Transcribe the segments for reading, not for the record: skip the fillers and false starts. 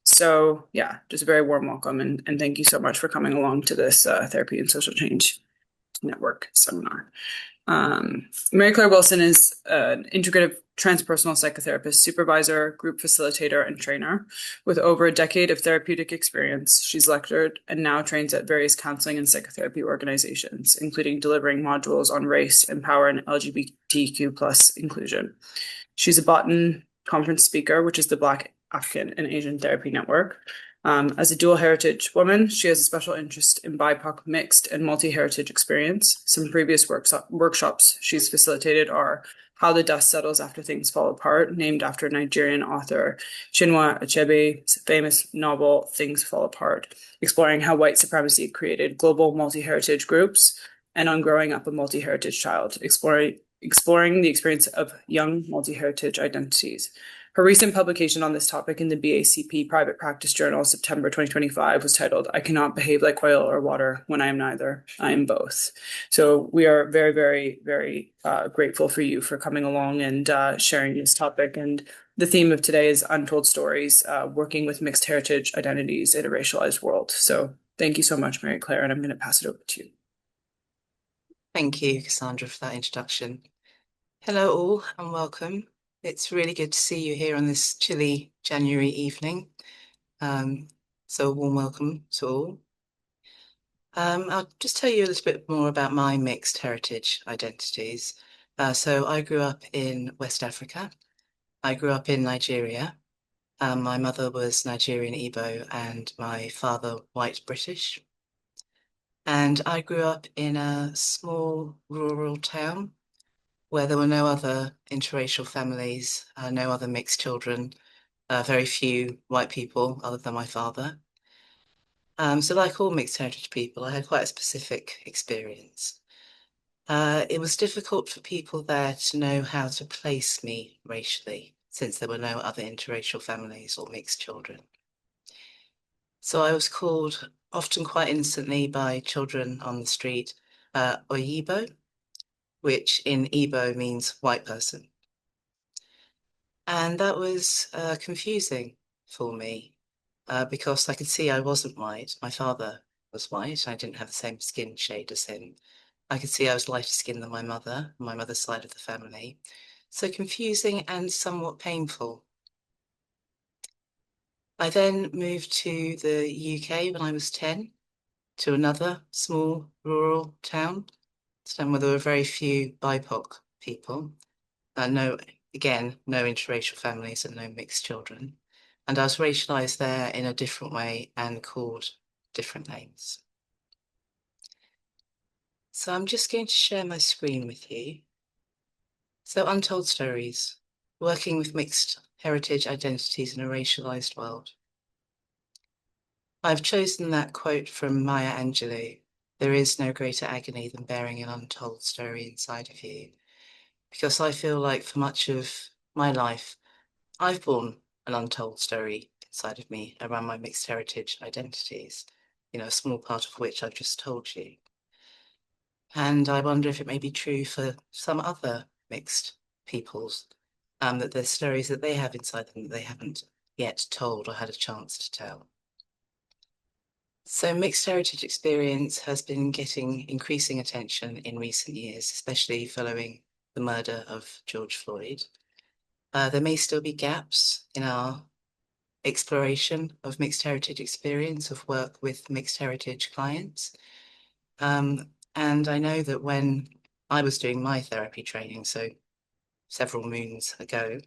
So yeah, just a very warm welcome and thank you so much for coming along to this Therapy and Social Change Network seminar. Mary Claire Wilson is an integrative transpersonal psychotherapist, supervisor, group facilitator, and trainer. With over a decade of therapeutic experience, she's lectured and now trains at various counseling and psychotherapy organizations, including delivering modules on race, and power, and LGBTQ plus inclusion. She's a Boston conference speaker, which is the Black, African, and Asian Therapy Network. As a dual heritage woman, she has a special interest in BIPOC mixed and multi-heritage experience. Some previous workshops she's facilitated are How the Dust Settles After Things Fall Apart, named after Nigerian author Chinua Achebe's famous novel Things Fall Apart, exploring how white supremacy created global multi-heritage groups, and on growing up a multi-heritage child, exploring the experience of young multi-heritage identities. Her recent publication on this topic in the BACP Private Practice Journal, September 2025, was titled, I Cannot Behave Like Oil or Water When I Am Neither, I Am Both. So we are very, very, very grateful for you for coming along and sharing this topic. And the theme of today is Untold Stories, working with mixed heritage identities in a racialized world. So thank you so much, Mary Claire, and I'm going to pass it over to you. Thank you, Cassandra, for that introduction. Hello all and welcome. It's really good to see you here on this chilly January evening. So a warm welcome to all. I'll just tell you a little bit more about my mixed heritage identities. So I grew up in West Africa. I grew up in Nigeria. My mother was Nigerian Igbo and my father white British. And I grew up in a small rural town where there were no other interracial families, no other mixed children, very few white people other than my father. So like all mixed heritage people, I had quite a specific experience. It was difficult for people there to know how to place me racially, since there were no other interracial families or mixed children. So I was called often quite innocently by children on the street, Oyibo, which in Igbo means white person. And that was confusing for me because I could see I wasn't white. My father was white. I didn't have the same skin shade as him. I could see I was lighter skinned than my mother's side of the family. So confusing and somewhat painful. I then moved to the UK when I was 10 to another small rural town where there were very few BIPOC people. Again, no interracial families and no mixed children. And I was racialized there in a different way and called different names. So I'm just going to share my screen with you. So Untold Stories, working with mixed heritage identities in a racialized world. I've chosen that quote from Maya Angelou, "There is no greater agony than bearing an untold story inside of you," because I feel like for much of my life, I've borne an untold story inside of me around my mixed heritage identities, a small part of which I've just told you. And I wonder if it may be true for some other mixed peoples, that there's stories that they have inside them that they haven't yet told or had a chance to tell. So mixed heritage experience has been getting increasing attention in recent years, especially following the murder of George Floyd. There may still be gaps in our exploration of mixed heritage experience, of work with mixed heritage clients. And I know that when I was doing my therapy training, so several moons ago,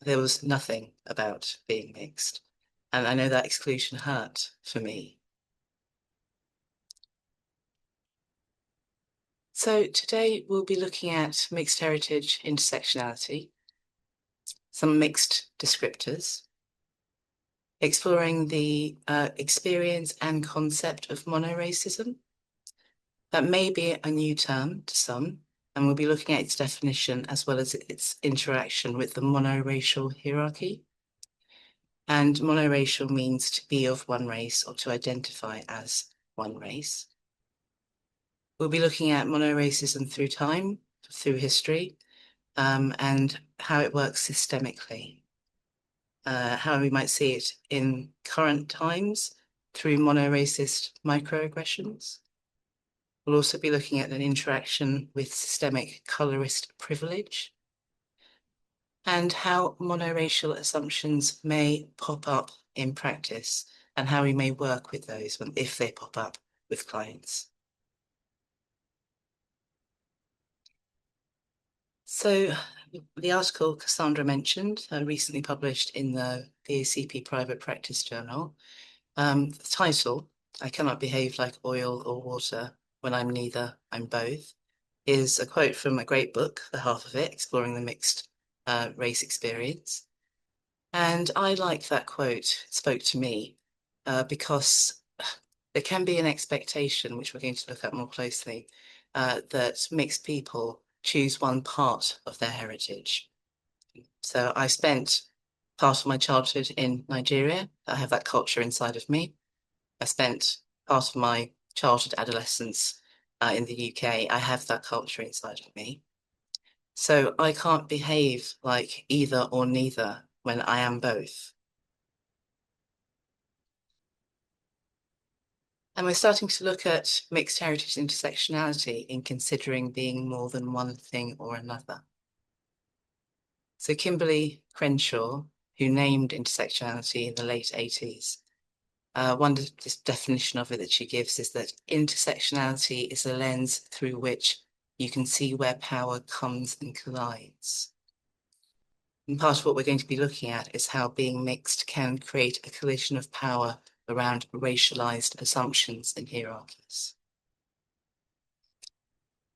there was nothing about being mixed. And I know that exclusion hurt for me. So today we'll be looking at mixed heritage intersectionality, some mixed descriptors, exploring the experience and concept of monoracism. That may be a new term to some, and we'll be looking at its definition as well as its interaction with the monoracial hierarchy. And monoracial means to be of one race or to identify as one race. We'll be looking at monoracism through time, through history, and how it works systemically. how we might see it in current times through monoracist microaggressions. We'll also be looking at an interaction with systemic colourist privilege and how monoracial assumptions may pop up in practice and how we may work with those if they pop up with clients. So the article Cassandra mentioned, recently published in the BACP Private Practice Journal, the title, "I Cannot Behave Like Oil or Water When I'm Neither, I'm Both," is a quote from a great book, the half of it, exploring the mixed race experience. And I like that quote. It spoke to me because there can be an expectation, which we're going to look at more closely, that mixed people choose one part of their heritage. So I spent part of my childhood in Nigeria. I have that culture inside of me. I spent part of my childhood, adolescence in the UK. I have that culture inside of me. So I can't behave like either or neither when I am both. And we're starting to look at mixed heritage intersectionality in considering being more than one thing or another. So Kimberly Crenshaw, who named intersectionality in the late 80s, one definition of it that she gives is that intersectionality is a lens through which you can see where power comes and collides. And part of what we're going to be looking at is how being mixed can create a collision of power around racialized assumptions and hierarchies.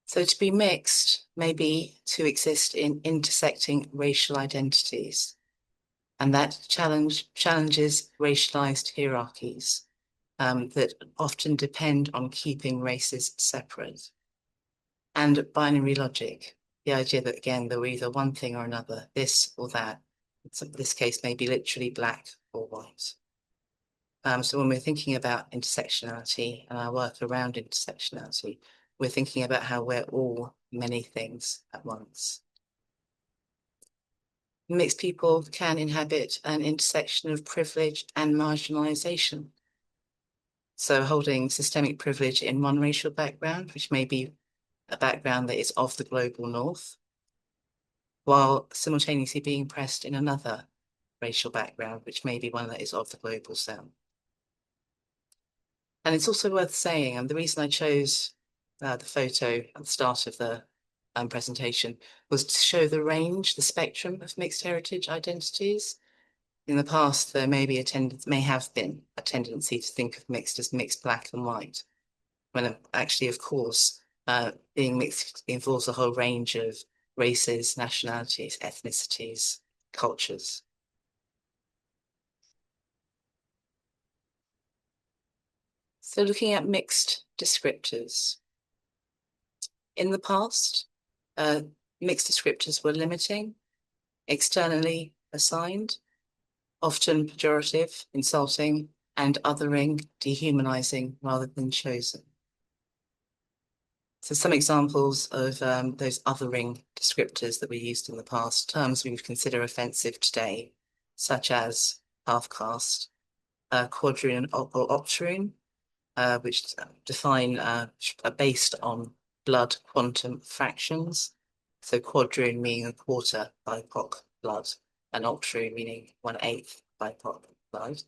So to be mixed may be to exist in intersecting racial identities, and that challenges racialized hierarchies that often depend on keeping races separate. And binary logic, the idea that, again, they're either one thing or another, this or that. In this case, may be literally black or white. So when we're thinking about intersectionality and our work around intersectionality, we're thinking about how we're all many things at once. Mixed people can inhabit an intersection of privilege and marginalization. So holding systemic privilege in one racial background, which may be a background that is of the global north, while simultaneously being oppressed in another racial background, which may be one that is of the global south. And it's also worth saying, and the reason I chose the photo at the start of the presentation was to show the range, the spectrum of mixed heritage identities. In the past, there may have been a tendency to think of mixed as mixed black and white, when actually, of course, being mixed involves a whole range of races, nationalities, ethnicities, cultures. So looking at mixed descriptors. In the past, mixed descriptors were limiting, externally assigned, often pejorative, insulting, and othering, dehumanizing rather than chosen. So some examples of those othering descriptors that we used in the past, terms we would consider offensive today, such as half-caste, quadroon or octoroon, which define are based on blood quantum fractions. So quadroon meaning a quarter BIPOC blood, and octoroon meaning 1/8 BIPOC blood.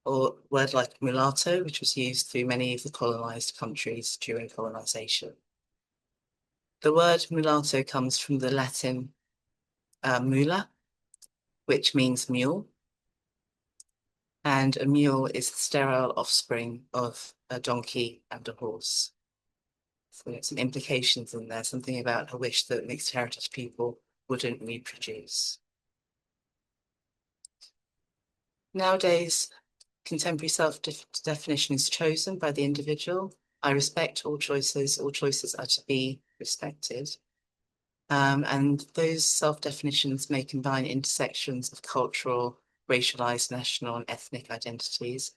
Or a word like mulatto, which was used through many of the colonized countries during colonization. The word mulatto comes from the Latin mula, which means mule. And a mule is the sterile offspring of a donkey and a horse. So there's some implications in there, something about a wish that mixed heritage people wouldn't reproduce. Nowadays, contemporary self-definition is chosen by the individual. I respect all choices are to be respected. And those self-definitions may combine intersections of cultural, racialized, national, and ethnic identities.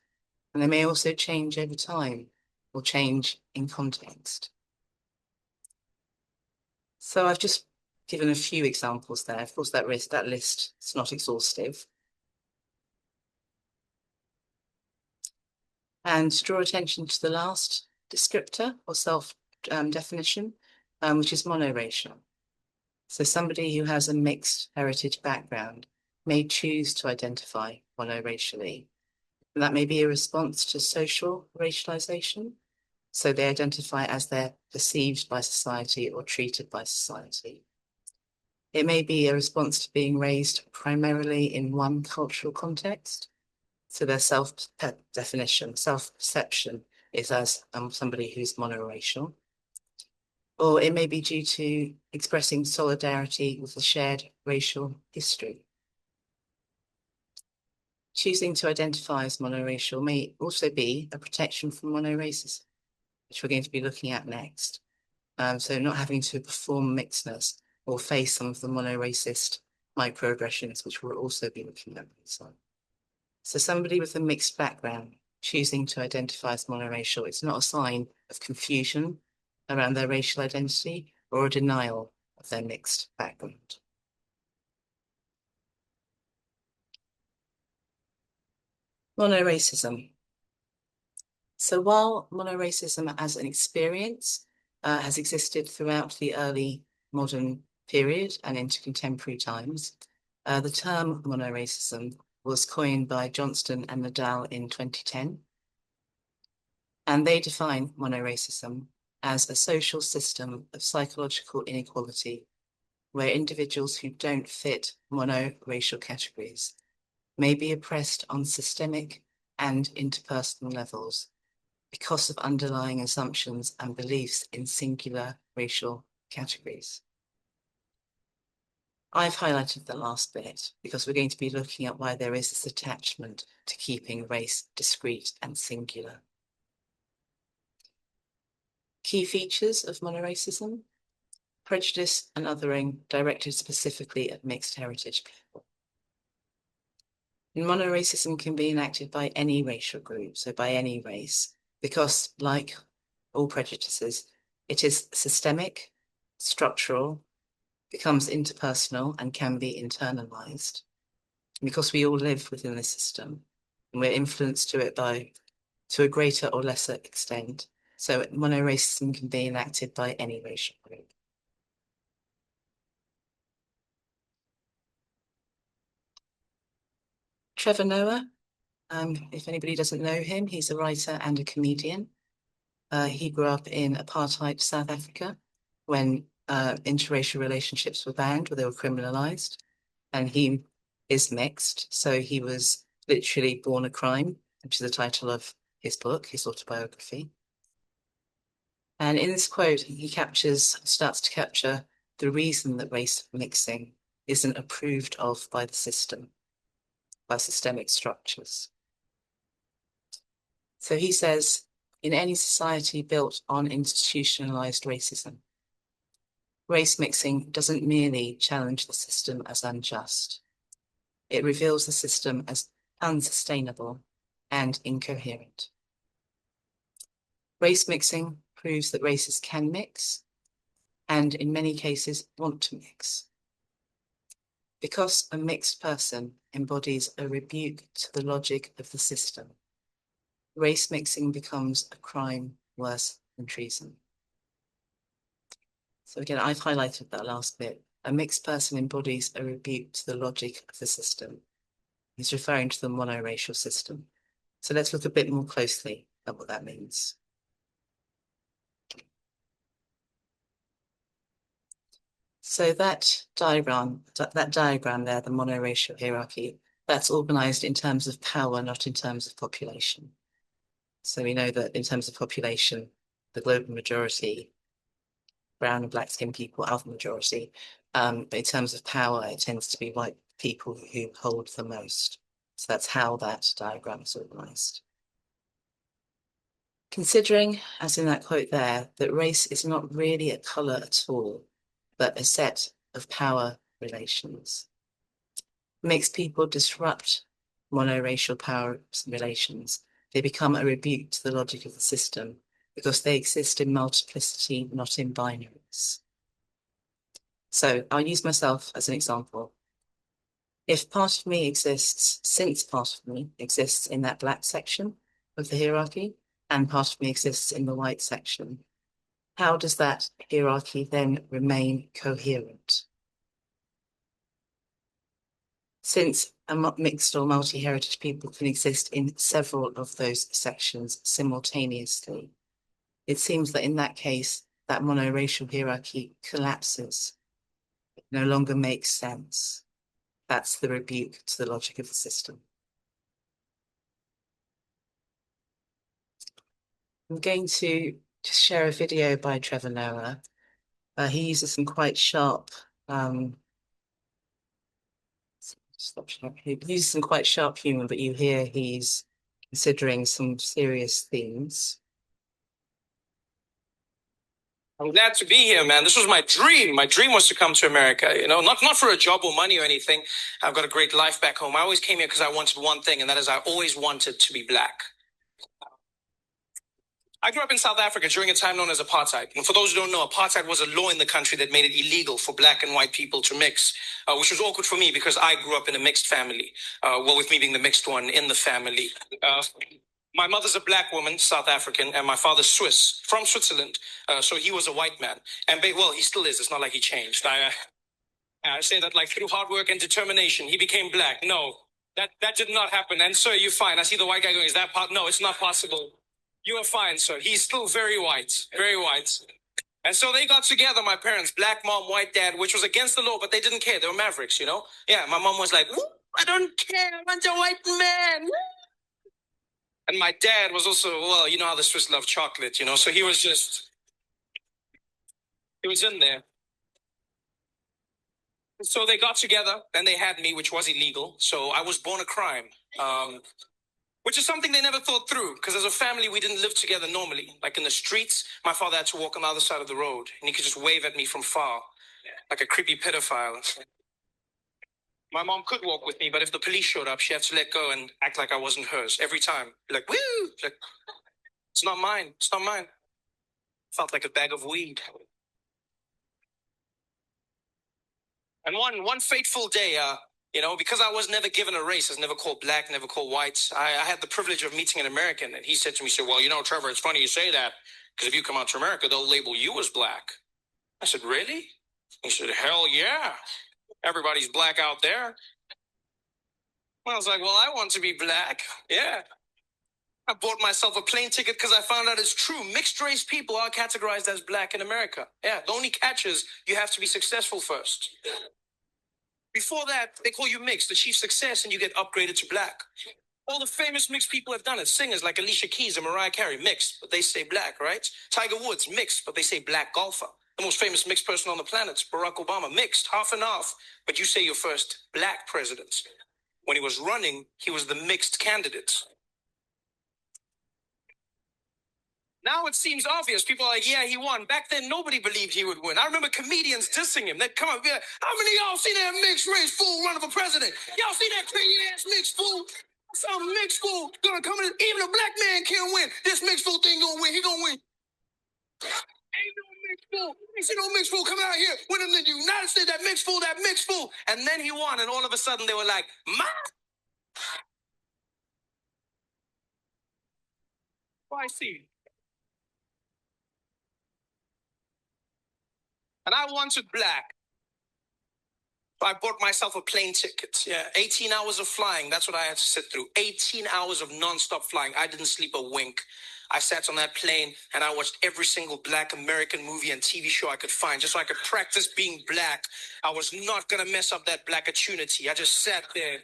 And they may also change over time or change in context. So I've just given a few examples there. Of course, that list is not exhaustive. And draw attention to the last descriptor or self-definition, which is monoracial. So somebody who has a mixed heritage background may choose to identify monoracially. And that may be a response to social racialization. So they identify as they're perceived by society or treated by society. It may be a response to being raised primarily in one cultural context. So their self-definition, self-perception is as somebody who's monoracial. Or it may be due to expressing solidarity with a shared racial history. Choosing to identify as monoracial may also be a protection from monoracism, which we're going to be looking at next. So not having to perform mixedness or face some of the monoracist microaggressions, which we'll also be looking at. So somebody with a mixed background choosing to identify as monoracial, it's not a sign of confusion around their racial identity or a denial of their mixed background. Monoracism. So while monoracism as an experience has existed throughout the early modern period and into contemporary times, the term monoracism was coined by Johnston and Nadal in 2010. And they define monoracism as a social system of psychological inequality where individuals who don't fit monoracial categories may be oppressed on systemic and interpersonal levels because of underlying assumptions and beliefs in singular racial categories. I've highlighted the last bit because we're going to be looking at why there is this attachment to keeping race discrete and singular. Key features of monoracism: prejudice and othering directed specifically at mixed heritage people. And monoracism can be enacted by any racial group, so by any race, because like all prejudices, it is systemic, structural, becomes interpersonal, and can be internalized. Because we all live within the system, and we're influenced to it to a greater or lesser extent. So monoracism can be enacted by any racial group. Trevor Noah, if anybody doesn't know him, he's a writer and a comedian. He grew up in apartheid South Africa when interracial relationships were banned, or they were criminalized. And he is mixed, so he was literally born a crime, which is the title of his book, his autobiography. And in this quote, he starts to capture the reason that race mixing isn't approved of by the system, by systemic structures. So he says, in any society built on institutionalized racism, race mixing doesn't merely challenge the system as unjust. It reveals the system as unsustainable and incoherent. Race mixing proves that races can mix, and in many cases want to mix. Because a mixed person embodies a rebuke to the logic of the system, race mixing becomes a crime worse than treason. So again, I've highlighted that last bit. A mixed person embodies a rebuke to the logic of the system. He's referring to the monoracial system. So let's look a bit more closely at what that means. So that diagram there, the monoracial hierarchy, that's organized in terms of power, not in terms of population. So we know that in terms of population, the global majority, brown and black skinned people are the majority. But in terms of power, it tends to be white people who hold the most. So that's how that diagram is organized. Considering, as in that quote there, that race is not really a color at all, but a set of power relations. Mixed people disrupt monoracial power relations. They become a rebuke to the logic of the system because they exist in multiplicity, not in binaries. So I'll use myself as an example. If part of me exists, since part of me exists in that black section, of the hierarchy, and part of me exists in the white section. How does that hierarchy then remain coherent? Since a mixed or multi-heritage people can exist in several of those sections simultaneously, it seems that in that case, that monoracial hierarchy collapses. It no longer makes sense. That's the rebuke to the logic of the system. I'm going to just share a video by Trevor Noah. He uses some quite sharp he uses some quite sharp humor, but you hear he's considering some serious themes. I'm glad to be here, man. This was my dream. My dream was to come to America, you know, not for a job or money or anything. I've got a great life back home. I always came here because I wanted one thing, and that is I always wanted to be black. I grew up in South Africa during a time known as apartheid. And for those who don't know, apartheid was a law in the country that made it illegal for black and white people to mix, which was awkward for me because I grew up in a mixed family, well, with me being the mixed one in the family. My mother's a black woman, South African, and my father's Swiss, from Switzerland. So he was a white man. And, well, he still is. It's not like he changed. I say that like through hard work and determination, he became black. No, that did not happen. And sir, you're fine. I see the white guy going, is that part? No, it's not possible. You are fine, sir. He's still very white, very white. And so they got together, my parents, black mom, white dad, which was against the law, but they didn't care. They were mavericks, you know? Yeah, my mom was like, I don't care. I want a white man. And my dad was also, well, you know how the Swiss love chocolate, you know? So he was in there. So they got together, and they had me, which was illegal. So I was born a crime. Which is something they never thought through, because as a family, we didn't live together normally. Like in the streets, my father had to walk on the other side of the road, and he could just wave at me from far, like a creepy pedophile. My mom could walk with me, but if the police showed up, she had to let go and act like I wasn't hers every time. Like, woo! Like, it's not mine. It's not mine. Felt like a bag of weed. And one fateful day, you know, because I was never given a race, I was never called black, never called white, I had the privilege of meeting an American. And he said to me, well, you know, Trevor, it's funny you say that, because if you come out to America, they'll label you as black. I said, really? He said, hell yeah. Everybody's black out there. I was like, well, I want to be black. Yeah. I bought myself a plane ticket because I found out it's true. Mixed race people are categorized as black in America. Yeah. The only catch is you have to be successful first. Before that, they call you mixed, achieve success, and you get upgraded to black. All the famous mixed people have done it. Singers like Alicia Keys and Mariah Carey, mixed, but they say black, right? Tiger Woods, mixed, but they say black golfer. The most famous mixed person on the planet, Barack Obama, mixed, half and half, but you say your first black president. When he was running, he was the mixed candidate. Now it seems obvious. People are like, yeah, he won. Back then, nobody believed he would win. I remember comedians dissing him. They'd come up, yeah, how many of y'all seen that mixed race fool running for president? Y'all see that crazy ass mixed fool? Some mixed fool gonna come in. Even a black man can't win. This mixed fool thing gonna win. He gonna win. Ain't no mixed fool. Ain't seen no mixed fool coming out here winning in the United States. That mixed fool, that mixed fool. And then he won, and all of a sudden they were like, I see. And I wanted black. I bought myself a plane ticket. Yeah, 18 hours of flying. That's what I had to sit through. 18 hours of nonstop flying. I didn't sleep a wink. I sat on that plane and I watched every single black American movie and TV show I could find just so I could practice being black. I was not going to mess up that black opportunity. I just sat there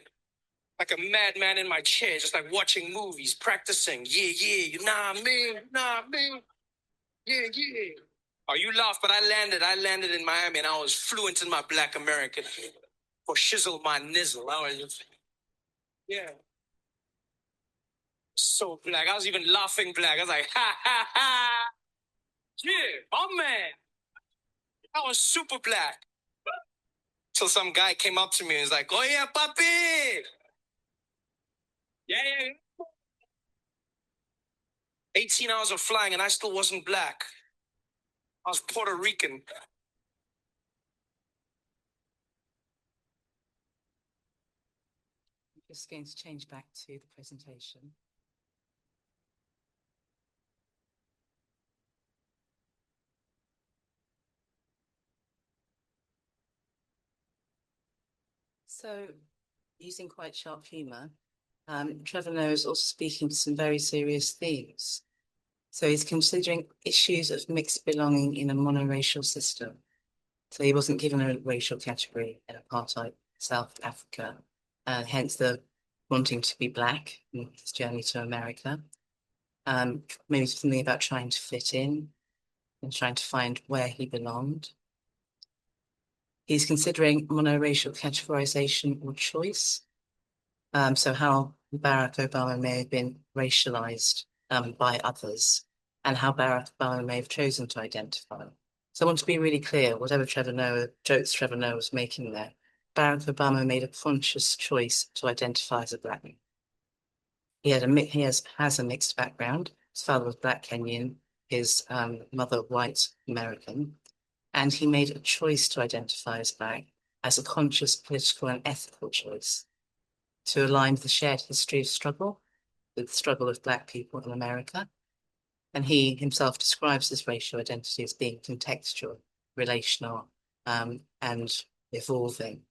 like a madman in my chair, just like watching movies, practicing. Yeah, nah, man. Yeah. Oh, you laugh, but I landed in Miami and I was fluent in my black American. For shizzle my nizzle. I was just, yeah. So black. I was even laughing black. I was like, ha, ha, ha. Yeah, my man. I was super black. Till some guy came up to me and was like, oh yeah, papi. Yeah. 18 hours of flying and I still wasn't black. I was Puerto Rican. I'm just going to change back to the presentation. So, using quite sharp humour, Trevor Noah is also speaking to some very serious themes. So he's considering issues of mixed belonging in a monoracial system. So he wasn't given a racial category in apartheid South Africa, and hence the wanting to be black in his journey to America. Maybe something about trying to fit in and trying to find where he belonged. He's considering monoracial categorization or choice. So how Barack Obama may have been racialized by others, and how Barack Obama may have chosen to identify. So I want to be really clear, whatever jokes Trevor Noah was making there, Barack Obama made a conscious choice to identify as a black man. He has a mixed background. His father was black Kenyan, his mother white American, and he made a choice to identify as black as a conscious political and ethical choice to align with the shared history of struggle, with the struggle of black people in America. And he himself describes his racial identity as being contextual, relational, and evolving.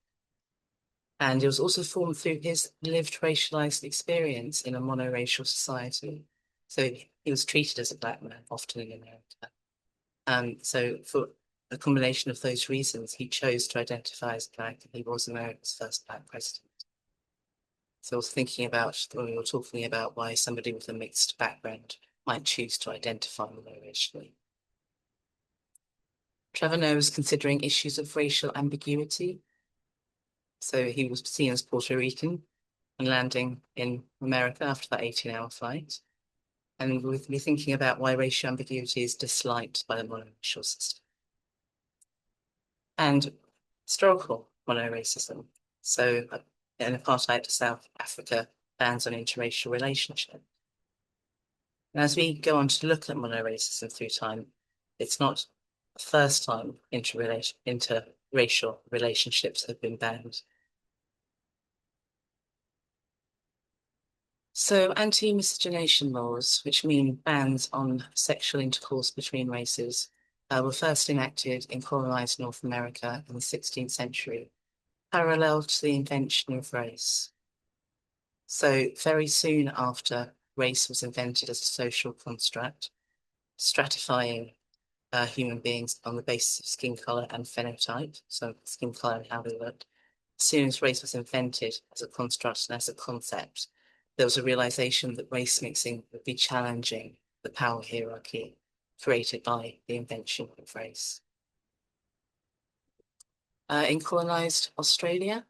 And it was also formed through his lived racialized experience in a monoracial society. So he was treated as a black man, often in America. So for a combination of those reasons, he chose to identify as black, and he was America's first black president. So I was thinking about, when we were talking about why somebody with a mixed background might choose to identify monoracially. Trevor Noah was considering issues of racial ambiguity. So he was seen as Puerto Rican and landing in America after that 18-hour flight. And with me thinking about why racial ambiguity is disliked by the monoracial system. And historical monoracism. So in apartheid South Africa, bans on interracial relationship. And as we go on to look at monoracism through time, it's not the first time interracial relationships have been banned. So anti-miscegenation laws, which mean bans on sexual intercourse between races, were first enacted in colonized North America in the 16th century, parallel to the invention of race. So very soon after race was invented as a social construct, stratifying human beings on the basis of skin color and phenotype, so skin color and how they looked. As soon as race was invented as a construct and as a concept, there was a realization that race mixing would be challenging the power hierarchy created by the invention of race. In colonized Australia,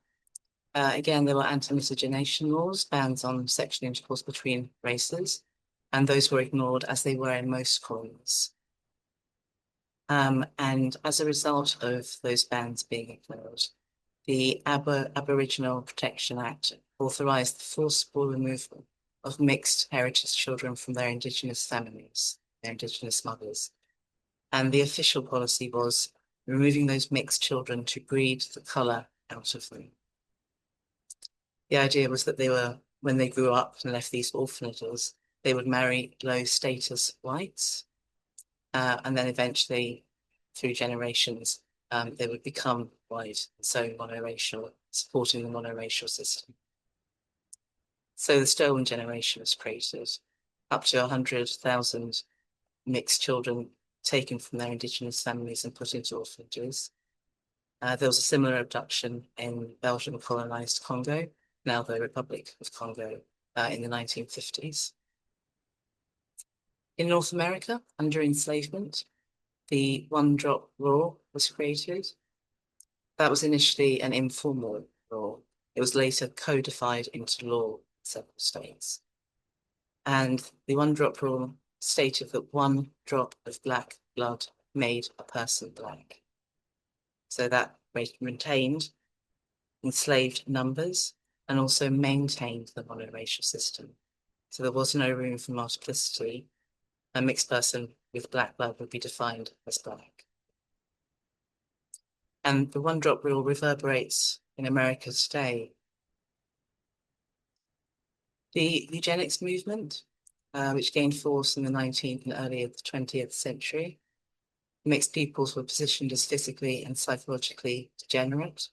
again, there were anti-miscegenation laws, bans on sexual intercourse between races, and those were ignored as they were in most colonies. And as a result of those bans being ignored, the Aboriginal Protection Act authorised the forcible removal of mixed heritage children from their Indigenous families, their Indigenous mothers. And the official policy was removing those mixed children to breed the colour out of them. The idea was that when they grew up and left these orphanages, they would marry low status whites, and then eventually, through generations, they would become white, so monoracial, supporting the monoracial system. So the stolen generation was created, up to 100,000 mixed children taken from their Indigenous families and put into orphanages. There was a similar abduction in Belgium colonized Congo, now the Republic of Congo, in the 1950s. In North America, under enslavement, the one-drop rule was created. That was initially an informal rule. It was later codified into law in several states. And the one-drop rule stated that one drop of black blood made a person black. So that retained enslaved numbers and also maintained the monoracial system. So there was no room for multiplicity. A mixed person with black blood would be defined as black. And the one-drop rule reverberates in America today. The eugenics movement, which gained force in the 19th and early of the 20th century, mixed peoples were positioned as physically and psychologically degenerate.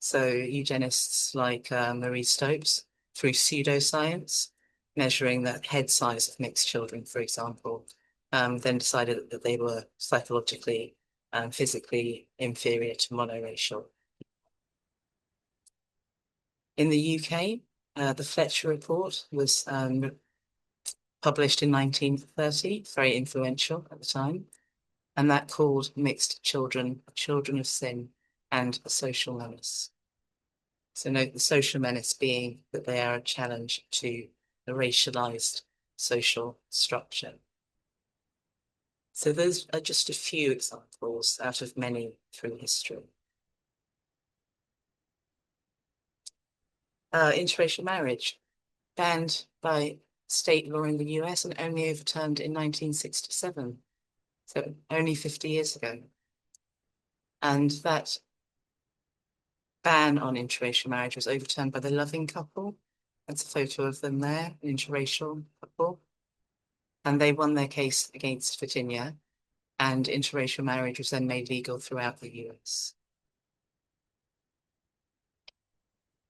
So eugenists like Marie Stopes, through pseudoscience, measuring the head size of mixed children, for example, then decided that they were psychologically and physically inferior to monoracial. In the UK, the Fletcher Report was published in 1930, very influential at the time, and that called mixed children children of sin and a social menace. So note the social menace being that they are a challenge to the racialized social structure. So those are just a few examples out of many through history. Interracial marriage, banned by state law in the US and only overturned in 1967, so only 50 years ago. And that ban on interracial marriage was overturned by the Loving couple. That's a photo of them there, an interracial couple. And they won their case against Virginia, and interracial marriage was then made legal throughout the US.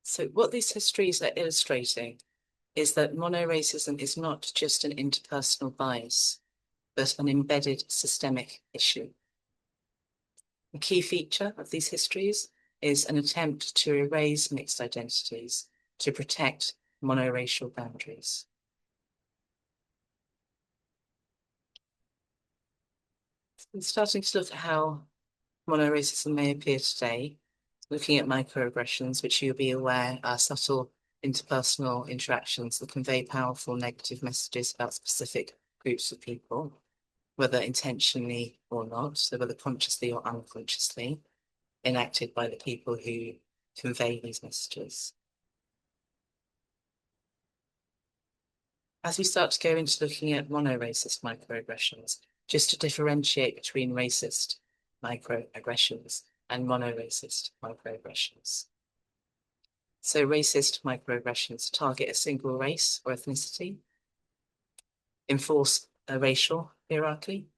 So what these histories are illustrating is that monoracism is not just an interpersonal bias, but an embedded systemic issue. A key feature of these histories is an attempt to erase mixed identities to protect monoracial boundaries. And starting to look at how monoracism may appear today, looking at microaggressions, which you'll be aware are subtle interpersonal interactions that convey powerful negative messages about specific groups of people, whether intentionally or not, so whether consciously or unconsciously, enacted by the people who convey these messages. As we start to go into looking at monoracist microaggressions, just to differentiate between racist microaggressions and monoracist microaggressions. So racist microaggressions target a single race or ethnicity, enforce a racial hierarchy,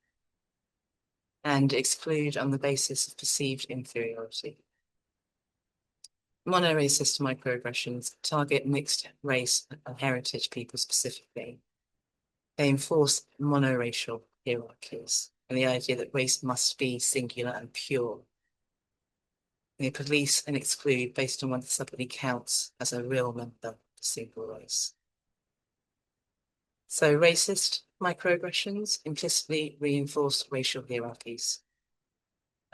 and exclude on the basis of perceived inferiority. Monoracist microaggressions target mixed race and heritage people specifically. They enforce monoracial hierarchies and the idea that race must be singular and pure. They police and exclude based on whether somebody counts as a real member of a single race. So racist microaggressions implicitly reinforce racial hierarchies.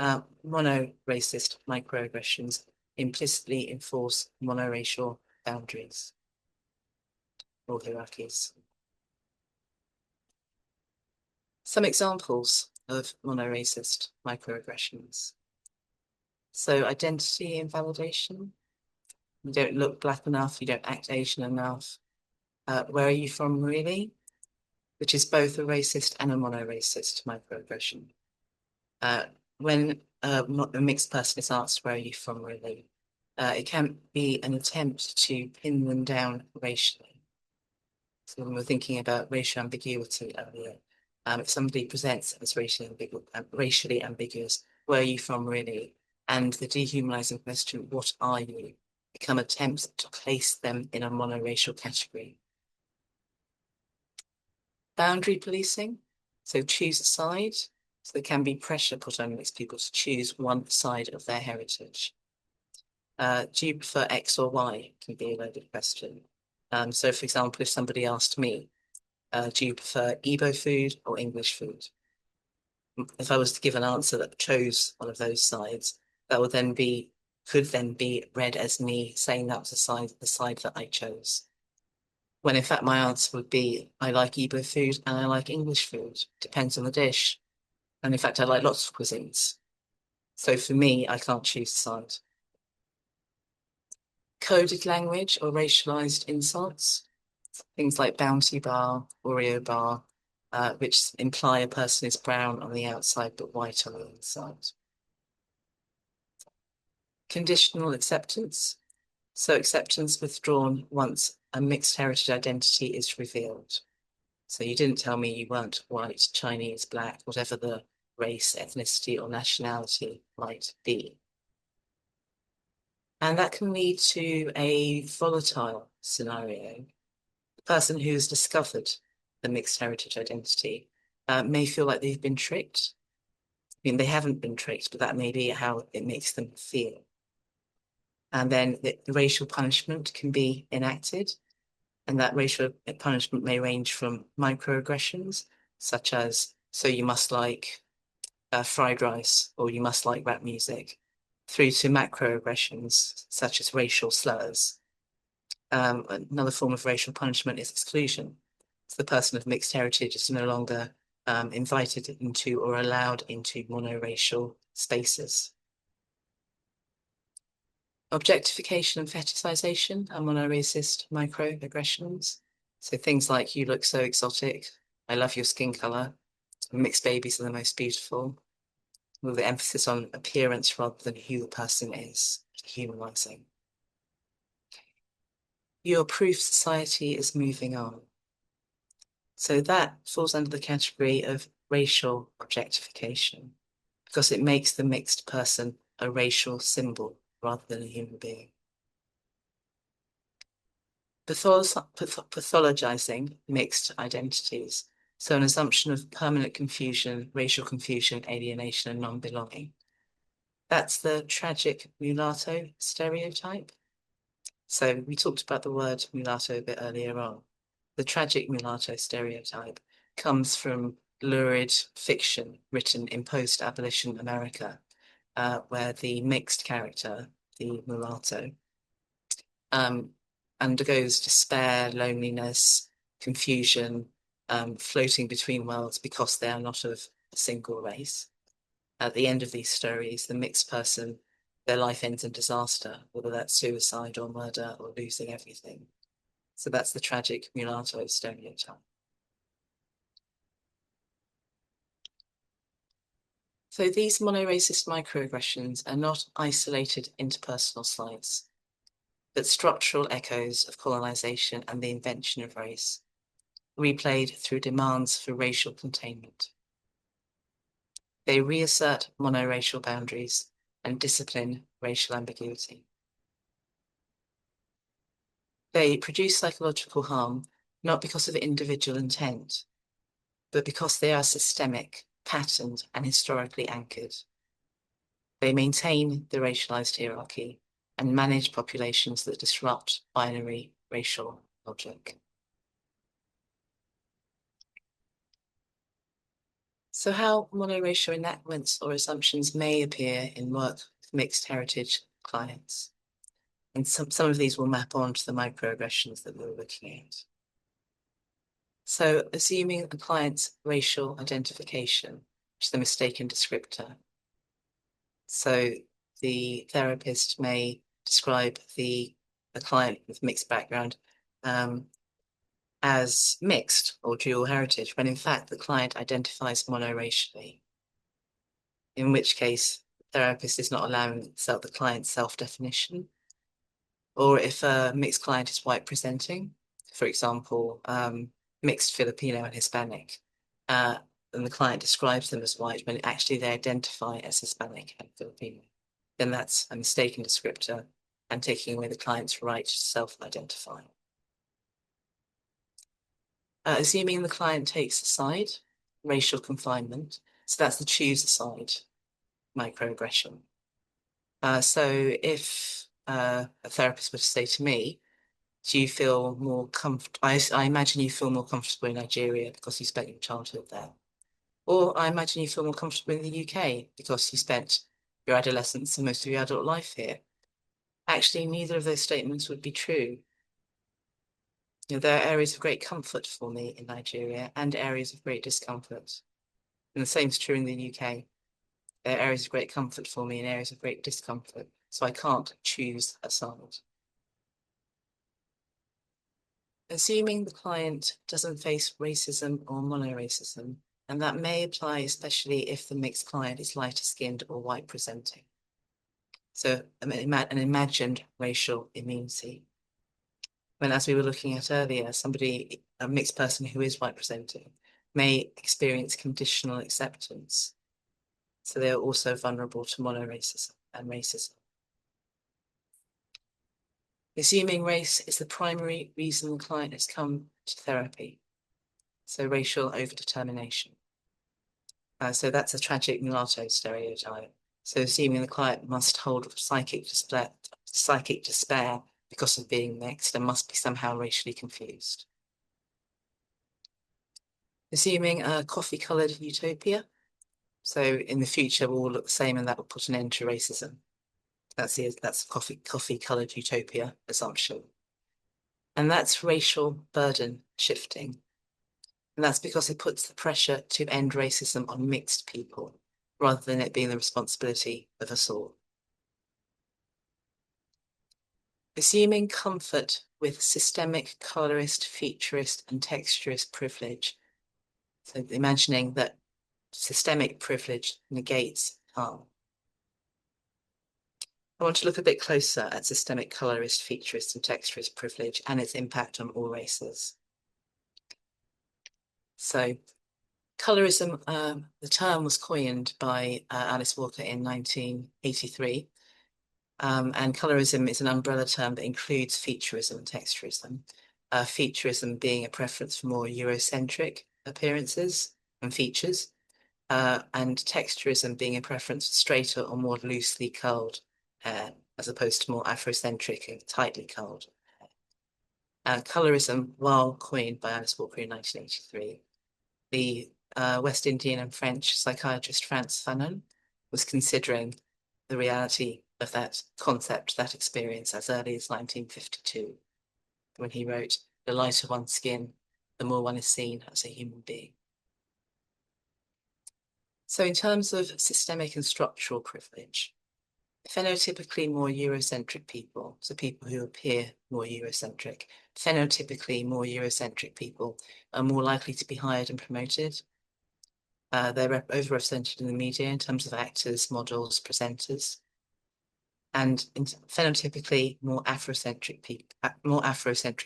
Monoracist microaggressions implicitly enforce monoracial boundaries or hierarchies. Some examples of monoracist microaggressions. So identity invalidation. You don't look black enough, you don't act Asian enough. Where are you from really? Which is both a racist and a monoracist microaggression. When a mixed person is asked, where are you from really? It can be an attempt to pin them down racially. So when we're thinking about racial ambiguity earlier, if somebody presents as racially ambiguous, where are you from really? And the dehumanizing question, what are you? Become attempts to place them in a monoracial category. Boundary policing, so choose a side. So there can be pressure put on mixed people to choose one side of their heritage. Do you prefer X or Y? Can be a loaded question. So for example, if somebody asked me, do you prefer Igbo food or English food? If I was to give an answer that chose one of those sides, that would then be, could then be read as me saying that was the side that I chose. When in fact my answer would be, I like Igbo food and I like English food. Depends on the dish. And in fact, I like lots of cuisines. So for me, I can't choose a side. Coded language or racialized insults. Things like Bounty Bar, Oreo Bar, which imply a person is brown on the outside but white on the inside. Conditional acceptance. So acceptance withdrawn once a mixed heritage identity is revealed. So you didn't tell me you weren't white, Chinese, black, whatever the race, ethnicity, or nationality might be. And that can lead to a volatile scenario. The person who's discovered the mixed heritage identity may feel like they've been tricked. I mean, they haven't been tricked, but that may be how it makes them feel. And then the racial punishment can be enacted, and that racial punishment may range from microaggressions, such as, so you must like fried rice, or you must like rap music, through to macroaggressions, such as racial slurs. Another form of racial punishment is exclusion. So the person of mixed heritage is no longer invited into or allowed into monoracial spaces. Objectification and fetishization are monoracist microaggressions. So things like, you look so exotic, I love your skin color, mixed babies are the most beautiful, with the emphasis on appearance rather than who the person is, humanizing. Your proof society is moving on. So that falls under the category of racial objectification, because it makes the mixed person a racial symbol rather than a human being. Pathologizing mixed identities. So an assumption of permanent confusion, racial confusion, alienation, and non-belonging. That's the tragic mulatto stereotype. So we talked about the word mulatto a bit earlier on. The tragic mulatto stereotype comes from lurid fiction written in post-abolition America, where the mixed character, the mulatto, undergoes despair, loneliness, confusion, floating between worlds because they are not of a single race. At the end of these stories, the mixed person, their life ends in disaster, whether that's suicide or murder or losing everything. So that's the tragic mulatto stereotype. So these monoracist microaggressions are not isolated interpersonal slights, but structural echoes of colonization and the invention of race, replayed through demands for racial containment. They reassert monoracial boundaries and discipline racial ambiguity. They produce psychological harm not because of individual intent, but because they are systemic, patterned, and historically anchored. They maintain the racialized hierarchy and manage populations that disrupt binary racial logic. So how monoracial enactments or assumptions may appear in work with mixed heritage clients. And some of these will map onto the microaggressions that we were looking at. So assuming a client's racial identification, which is the mistaken descriptor. So the therapist may describe the client with mixed background as mixed or dual heritage, when in fact the client identifies monoracially, in which case the therapist is not allowing the client's self-definition. Or if a mixed client is white presenting, for example, mixed Filipino and Hispanic, and the client describes them as white when actually they identify as Hispanic and Filipino, then that's a mistaken descriptor and taking away the client's right to self-identify. Assuming the client takes a side, racial confinement, so that's the choose a side microaggression. So if a therapist were to say to me, do you feel more comfortable? I imagine you feel more comfortable in Nigeria because you spent your childhood there. Or I imagine you feel more comfortable in the UK because you spent your adolescence and most of your adult life here. Actually, neither of those statements would be true. You know, there are areas of great comfort for me in Nigeria and areas of great discomfort. And the same is true in the UK. There are areas of great comfort for me and areas of great discomfort. So I can't choose a side. Assuming the client doesn't face racism or monoracism, and that may apply especially if the mixed client is lighter skinned or white presenting. So an imagined racial immunity. When, as we were looking at earlier, a mixed person who is white presenting may experience conditional acceptance. So they are also vulnerable to monoracism and racism. Assuming race is the primary reason the client has come to therapy. So racial overdetermination. So that's a tragic mulatto stereotype. So assuming the client must hold psychic despair because of being mixed and must be somehow racially confused. Assuming a coffee-coloured utopia. So in the future, we'll all look the same and that will put an end to racism. That's a coffee-coloured utopia assumption. And that's racial burden shifting. And that's because it puts the pressure to end racism on mixed people, rather than it being the responsibility of us all. Assuming comfort with systemic, colorist, featurist, and texturist privilege. So imagining that systemic privilege negates harm. I want to look a bit closer at systemic, colorist, featurist, and texturist privilege and its impact on all races. So colourism, the term was coined by Alice Walker in 1983. And colourism is an umbrella term that includes featurism and texturism. Featurism being a preference for more Eurocentric appearances and features, and texturism being a preference for straighter or more loosely curled hair, as opposed to more Afrocentric and tightly curled hair. Colourism, while coined by Alice Walker in 1983, the West Indian and French psychiatrist Frantz Fanon was considering the reality of that concept, that experience, as early as 1952, when he wrote, "The lighter one's skin, the more one is seen as a human being." So in terms of systemic and structural privilege, phenotypically more Eurocentric people, so people who appear more Eurocentric, phenotypically more Eurocentric people are more likely to be hired and promoted. They're overrepresented in the media in terms of actors, models, presenters. And phenotypically more Afrocentric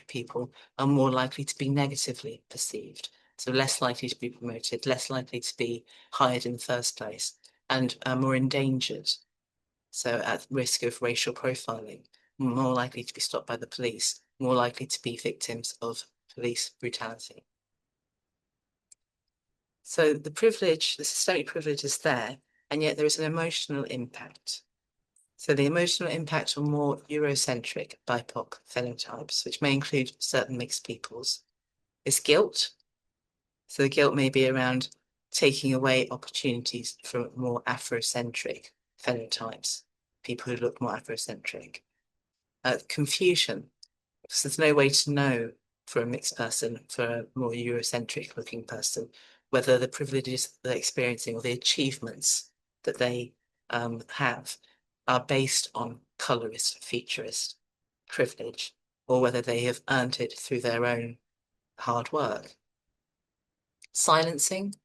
people are more likely to be negatively perceived. So less likely to be promoted, less likely to be hired in the first place, and more endangered. So at risk of racial profiling, more likely to be stopped by the police, more likely to be victims of police brutality. So the privilege, the systemic privilege is there, and yet there is an emotional impact. So the emotional impact on more Eurocentric BIPOC phenotypes, which may include certain mixed peoples, is guilt. So the guilt may be around taking away opportunities from more Afrocentric phenotypes, people who look more Afrocentric. Confusion, because there's no way to know for a mixed person, for a more Eurocentric looking person, whether the privileges they're experiencing or the achievements that they have are based on colorist, featurist privilege, or whether they have earned it through their own hard work. Silencing.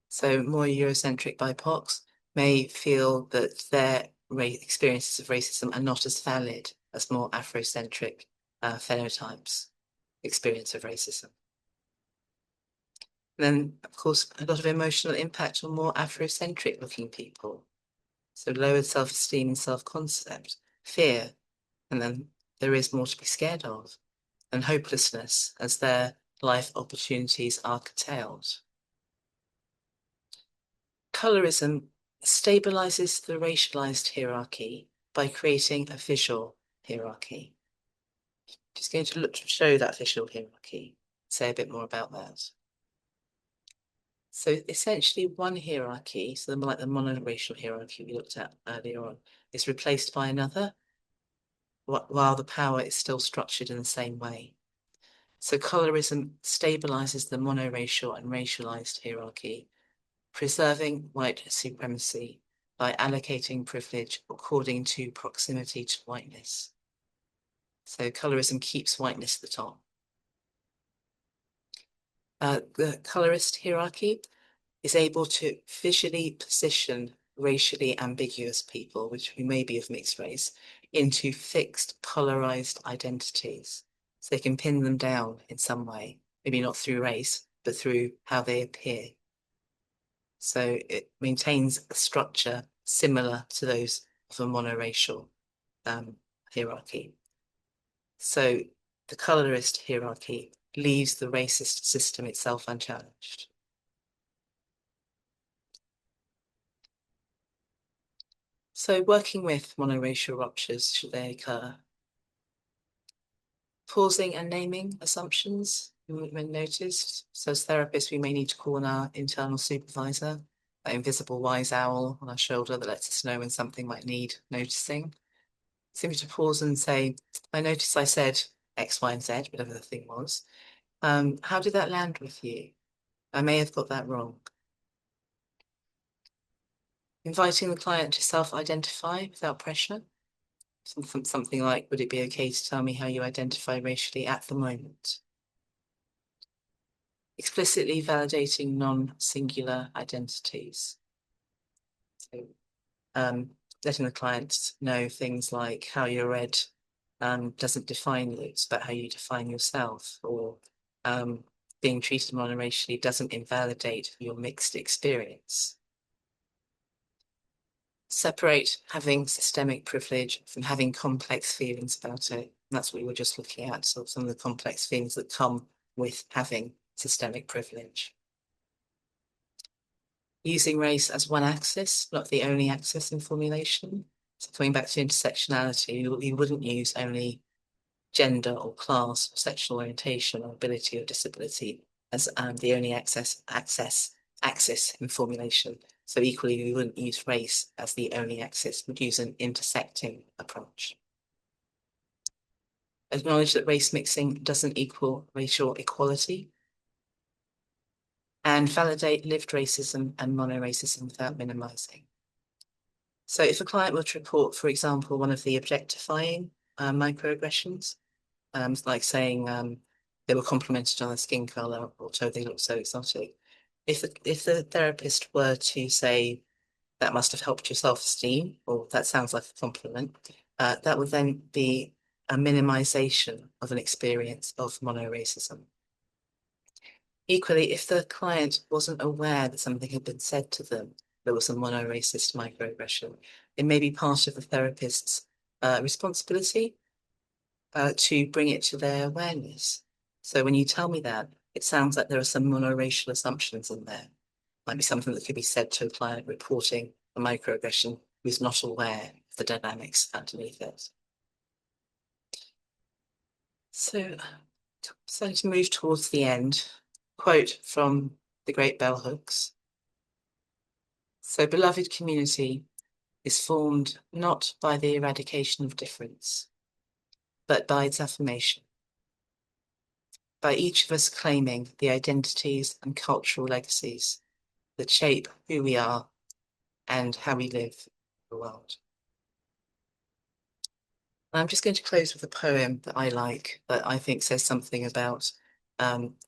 So more Eurocentric BIPOCs may feel that their experiences of racism are not as valid as more Afrocentric phenotypes' experience of racism. Then, of course, a lot of emotional impact on more Afrocentric looking people. So lowered self-esteem and self-concept, fear, and then there is more to be scared of, and hopelessness as their life opportunities are curtailed. Colourism stabilizes the racialized hierarchy by creating a visual hierarchy. Just going to look to show that visual hierarchy, say a bit more about that. So essentially one hierarchy, so like the monoracial hierarchy we looked at earlier on, is replaced by another, while the power is still structured in the same way. So colourism stabilizes the monoracial and racialized hierarchy, preserving white supremacy by allocating privilege according to proximity to whiteness. So colourism keeps whiteness at the top. The colourist hierarchy is able to visually position racially ambiguous people, who may be of mixed race, into fixed colorized identities. So they can pin them down in some way, maybe not through race, but through how they appear. So it maintains a structure similar to those of a monoracial hierarchy. So the colourist hierarchy leaves the racist system itself unchallenged. So working with monoracial ruptures, should they occur? Pausing and naming assumptions when noticed. So as therapists, we may need to call on our internal supervisor, that invisible wise owl on our shoulder that lets us know when something might need noticing. Simply to pause and say, I noticed I said X, Y, and Z, whatever the thing was. How did that land with you? I may have got that wrong. Inviting the client to self-identify without pressure. Something like, would it be okay to tell me how you identify racially at the moment? Explicitly validating non-singular identities. So, letting the client know things like how you're read doesn't define you, it's about how you define yourself, or being treated monoracially doesn't invalidate your mixed experience. Separate having systemic privilege from having complex feelings about it. That's what we were just looking at, so some of the complex feelings that come with having systemic privilege. Using race as one axis, not the only axis in formulation. So coming back to intersectionality, you wouldn't use only gender or class or sexual orientation or ability or disability as the only axis in formulation. So equally, we wouldn't use race as the only axis, we'd use an intersecting approach. Acknowledge that race mixing doesn't equal racial equality. And validate lived racism and monoracism without minimizing. So if a client were to report, for example, one of the objectifying microaggressions, like saying they were complimented on their skin color or told they looked so exotic, if the therapist were to say that must have helped your self-esteem, or that sounds like a compliment, that would then be a minimization of an experience of monoracism. Equally, if the client wasn't aware that something had been said to them that was a monoracist microaggression, it may be part of the therapist's responsibility to bring it to their awareness. So when you tell me that, it sounds like there are some monoracial assumptions in there. Might be something that could be said to a client reporting a microaggression who's not aware of the dynamics underneath it. So to move towards the end, quote from the great bell hooks. So beloved community is formed not by the eradication of difference, but by its affirmation. By each of us claiming the identities and cultural legacies that shape who we are and how we live in the world. I'm just going to close with a poem that I like, that I think says something about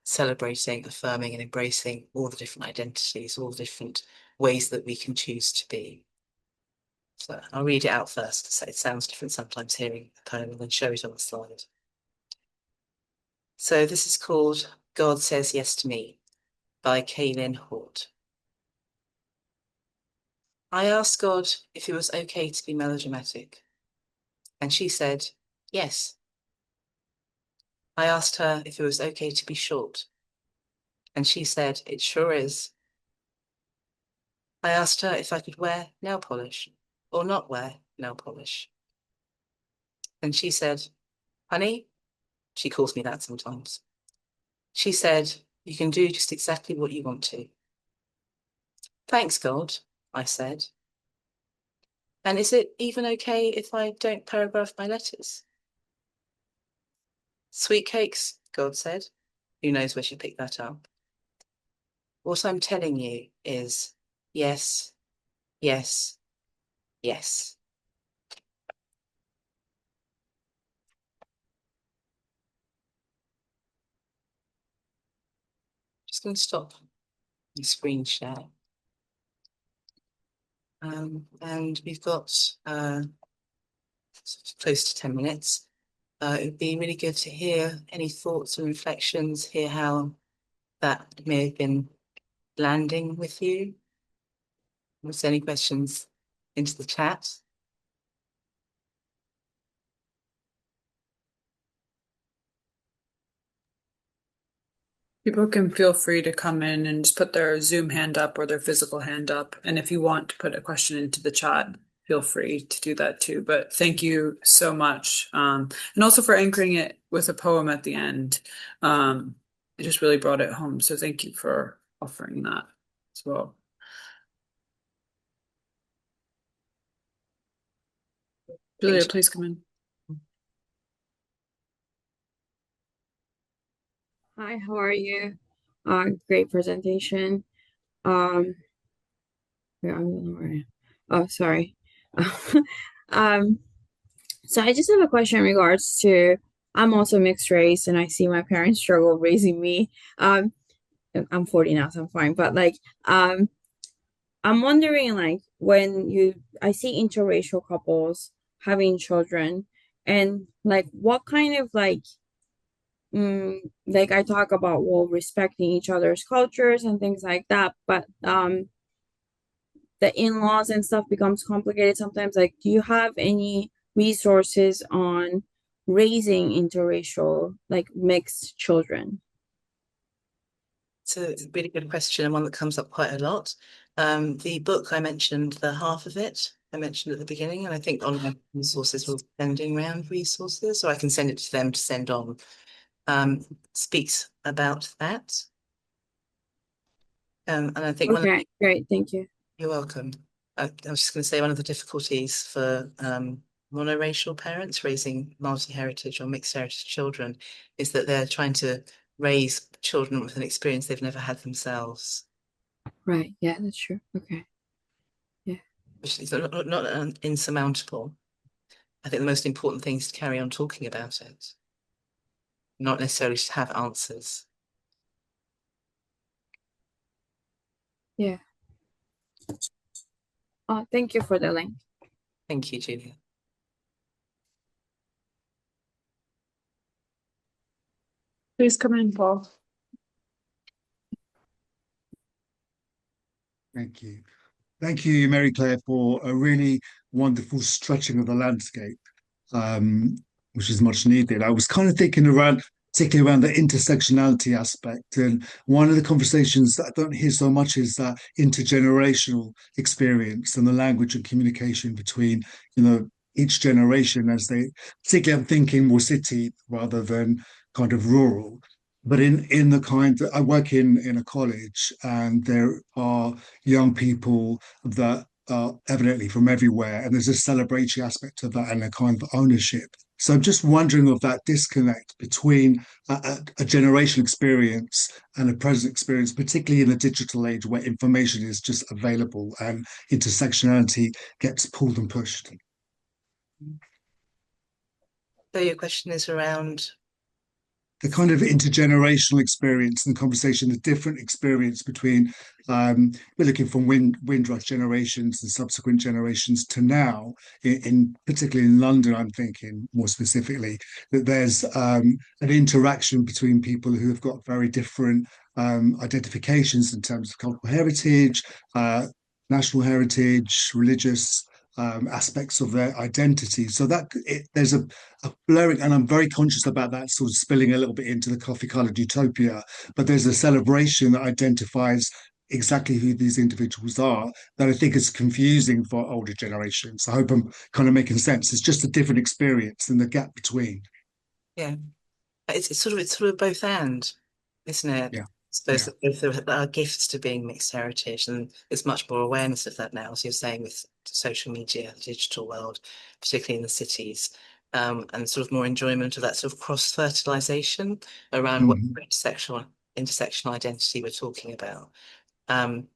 celebrating, affirming and embracing all the different identities, all the different ways that we can choose to be. So I'll read it out first. So it sounds different sometimes hearing a poem and then show it on the slide. So this is called God Says Yes to Me by Kaylin Hort. I asked God if it was okay to be melodramatic, and she said, yes. I asked her if it was okay to be short, and she said, it sure is. I asked her if I could wear nail polish or not wear nail polish. And she said, honey, she calls me that sometimes. She said, you can do just exactly what you want to. Thanks, God, I said. And is it even okay if I don't paragraph my letters? Sweet cakes, God said. Who knows where she picked that up? What I'm telling you is yes, yes, yes. Just going to stop the screen share. And we've got close to 10 minutes. It would be really good to hear any thoughts and reflections, hear how that may have been landing with you. Was there any questions into the chat? People can feel free to come in and just put their Zoom hand up or their physical hand up. And if you want to put a question into the chat, feel free to do that too. But thank you so much. And also for anchoring it with a poem at the end. It just really brought it home. So thank you for offering that as well. Julia, please come in. Hi, how are you? Great presentation. Wait, I don't know where I am. Oh, sorry. Um, so I just have a question in regards to I'm also mixed race and I see my parents struggle raising me. I'm 40 now, so I'm fine. But I'm wondering when I see interracial couples having children and what kind of I talk about respecting each other's cultures and things like that, but the in-laws and stuff becomes complicated sometimes. Do you have any resources on raising interracial, mixed children? It's a really good question and one that comes up quite a lot. The book I mentioned, the half of it, I mentioned at the beginning, and I think online resources will be sending around resources, so I can send it to them to send on. Speaks about that. And I think Okay, great, thank you. You're welcome. I was just going to say one of the difficulties for monoracial parents raising multi-heritage or mixed heritage children is that they're trying to raise children with an experience they've never had themselves. Right, yeah, that's true. Okay. Yeah. Which is not insurmountable. I think the most important thing is to carry on talking about it, not necessarily to have answers. Yeah. Oh, thank you for the link. Thank you, Julia. Please come in, Paul. Thank you. Thank you, Mary Claire, for a really wonderful stretching of the landscape, which is much needed. I was kind of thinking particularly around the intersectionality aspect. And one of the conversations that I don't hear so much is that intergenerational experience and the language and communication between, each generation particularly I'm thinking more city rather than kind of rural. But in the I work in a college, and there are young people that are evidently from everywhere, and there's a celebratory aspect of that and a kind of ownership. So I'm just wondering of that disconnect between a generational experience and a present experience, particularly in the digital age where information is just available and intersectionality gets pulled and pushed. So your question is around the kind of intergenerational experience and conversation, the different experience between we're looking from Windrush generations and subsequent generations to now, in particularly in London, I'm thinking more specifically, that there's an interaction between people who have got very different identifications in terms of cultural heritage, national heritage, religious aspects of their identity. So there's a blurring, and I'm very conscious about that sort of spilling a little bit into the coffee-coloured utopia. But there's a celebration that identifies exactly who these individuals are that I think is confusing for older generations. I hope I'm kind of making sense. It's just a different experience and the gap between. Yeah, it's sort of both and, isn't it? Yeah. Suppose that there are gifts to being mixed heritage, and there's much more awareness of that now, as you're saying, with social media, the digital world, particularly in the cities, and sort of more enjoyment of that sort of cross-fertilization around what intersectional identity we're talking about. And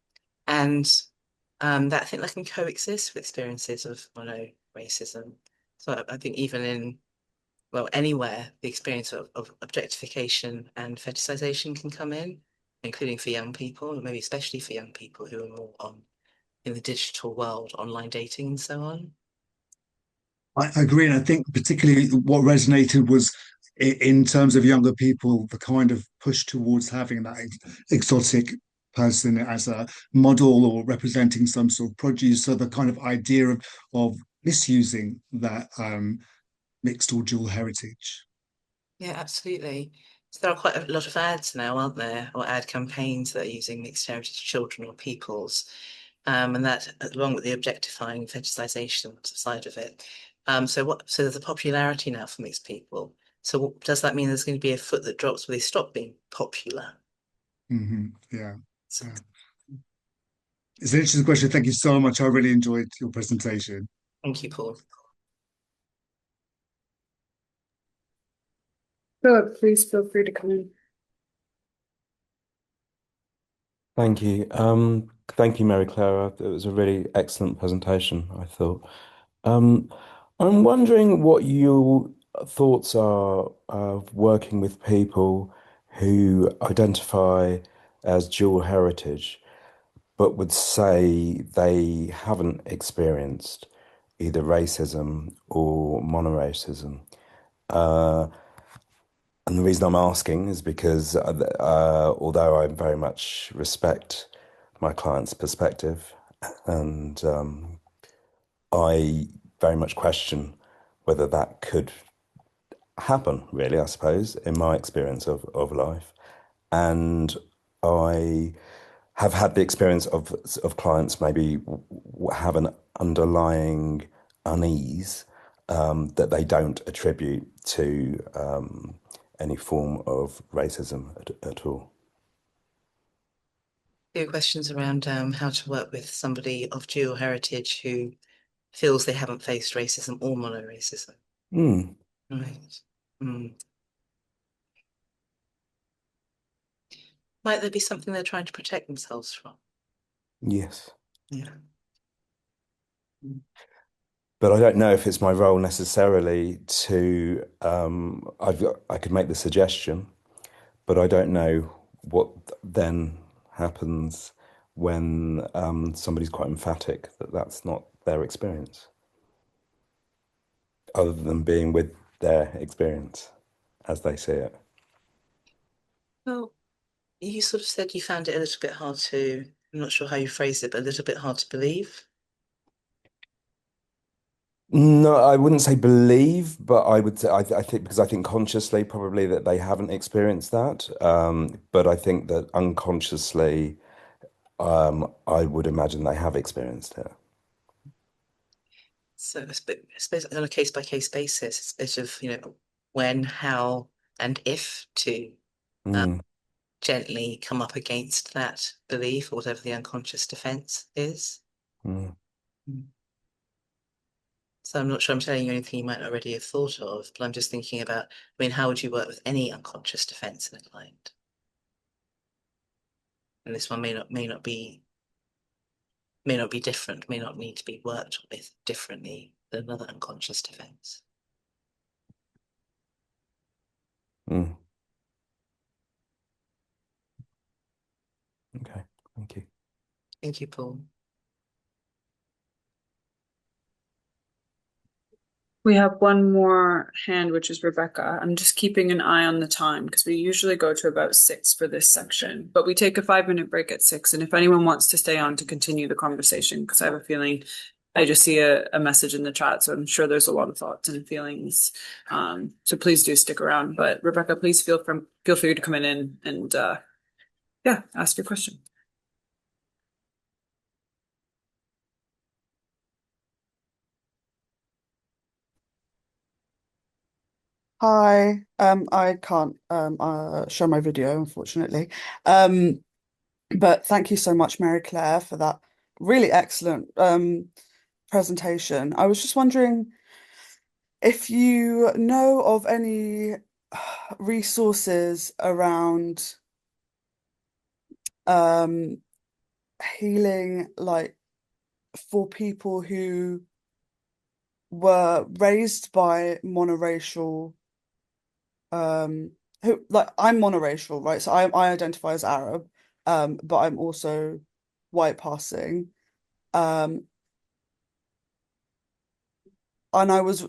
that I think that can coexist with experiences of mono-racism. So I think even anywhere the experience of objectification and fetishization can come in, including for young people, maybe especially for young people who are more in the digital world, online dating and so on. I agree. And I think particularly what resonated was in terms of younger people, the kind of push towards having that exotic person as a model or representing some sort of produce. So the kind of idea of misusing that mixed or dual heritage. Yeah, absolutely. So there are quite a lot of ads now, aren't there, or ad campaigns that are using mixed heritage children or peoples, and that, along with the objectifying, fetishisation side of it. So there's a popularity now for mixed people. So does that mean there's going to be a foot that drops where they stop being popular? Yeah. So, Yeah. It's an interesting question. Thank you so much. I really enjoyed your presentation. thank you, Paul. Philip, please feel free to come in. Thank you. Thank you, Mary Clara. It was a really excellent presentation, I thought. Um, I'm wondering what your thoughts are of working with people who identify as dual heritage, but would say they haven't experienced either racism or monoracism. And the reason I'm asking is because although I very much respect my client's perspective, and I very much question whether that could happen, really, I suppose, in my experience of life. And I have had the experience of clients maybe have an underlying unease that they don't attribute to any form of racism at all. Few questions around how to work with somebody of dual heritage who feels they haven't faced racism or monoracism. Mm, Right. Mm. Might there be something they're trying to protect themselves from? yes. Yeah. But I don't know if it's my role necessarily to, I could make the suggestion, but I don't know what then happens when somebody's quite emphatic that that's not their experience, other than being with their experience as they see it. Well, you sort of said you found it a little bit hard to, I'm not sure how you phrased it, but a little bit hard to believe. No, I wouldn't say believe, but I would say I think because I think consciously probably that they haven't experienced that. But I think that unconsciously, I would imagine they have experienced it. So I suppose on a case by case basis, it's a bit of, when, how, and if to Mm, gently come up against that belief or whatever the unconscious defense is. mm. So I'm not sure I'm telling you anything you might already have thought of, but I'm just thinking about, how would you work with any unconscious defense in a client? And this one may not be different, may not need to be worked with differently than another unconscious defense. Mm. Okay, thank you. Thank you, Paul. We have one more hand, which is Rebecca. I'm just keeping an eye on the time because we usually go to about 6 for this section, but we take a 5-minute break at 6. And if anyone wants to stay on to continue the conversation, because I have a feeling I just see a message in the chat, so I'm sure there's a lot of thoughts and feelings. So please do stick around. But Rebecca, please feel free to come in and ask your question. Hi, I can't show my video, unfortunately. But thank you so much, Mary Claire, for that really excellent presentation. I was just wondering if you know of any resources around healing, like for people who were raised by monoracial who like I'm monoracial, right? So I identify as Arab, but I'm also white passing. Um, and I was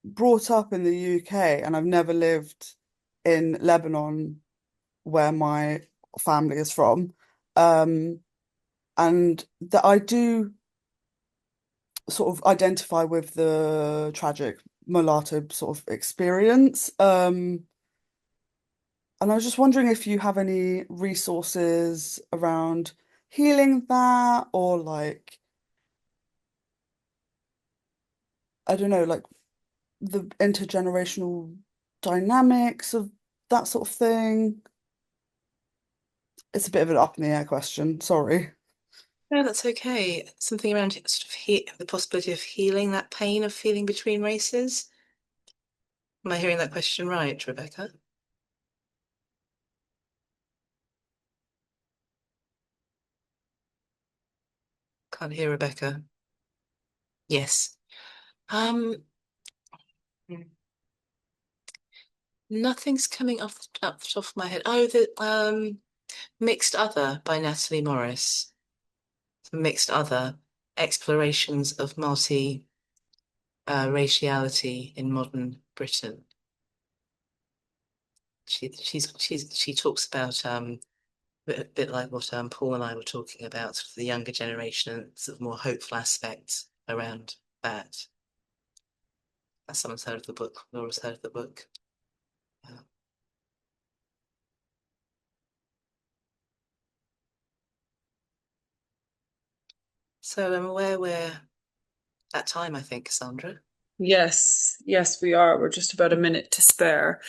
brought up in the UK and I've never lived in Lebanon where my family is from. And that I do sort of identify with the tragic mulatto sort of experience. And I was just wondering if you have any resources around healing that, or like, I don't know, like the intergenerational dynamics of that sort of thing. It's a bit of an up in the air question, sorry. No, that's okay. Something around sort of the possibility of healing that pain of feeling between races. Am I hearing that question right, Rebecca? Can't hear Rebecca. Yes. Um, Nothing's coming off up the top of my head. Oh, the Mixed Other by Natalie Morris. Mixed Other, Explorations of Multi Raciality in Modern Britain. She talks about a bit like what Paul and I were talking about, sort of the younger generation and sort of more hopeful aspects around that. Someone's heard of the book. Laura's heard of the book. So I'm aware we're at time, I think, Cassandra. Yes, we are. We're just about a minute to spare.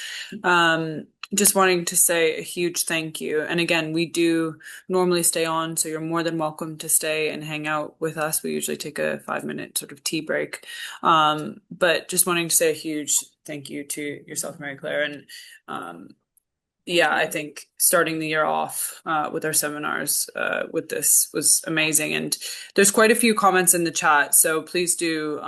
Just wanting to say a huge thank you. And again, we do normally stay on, so you're more than welcome to stay and hang out with us. We usually take a 5-minute sort of tea break. But just wanting to say a huge thank you to yourself, Mary Claire, and yeah, I think starting the year off with our seminars with this was amazing. And there's quite a few comments in the chat. So please do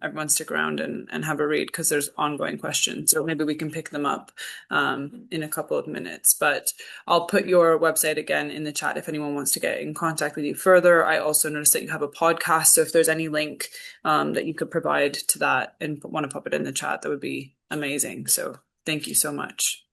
everyone stick around and have a read because there's ongoing questions. So maybe we can pick them up in a couple of minutes. But I'll put your website again in the chat if anyone wants to get in contact with you further. I also noticed that you have a podcast. So if there's any link that you could provide to that and want to pop it in the chat, that would be amazing. So thank you so much.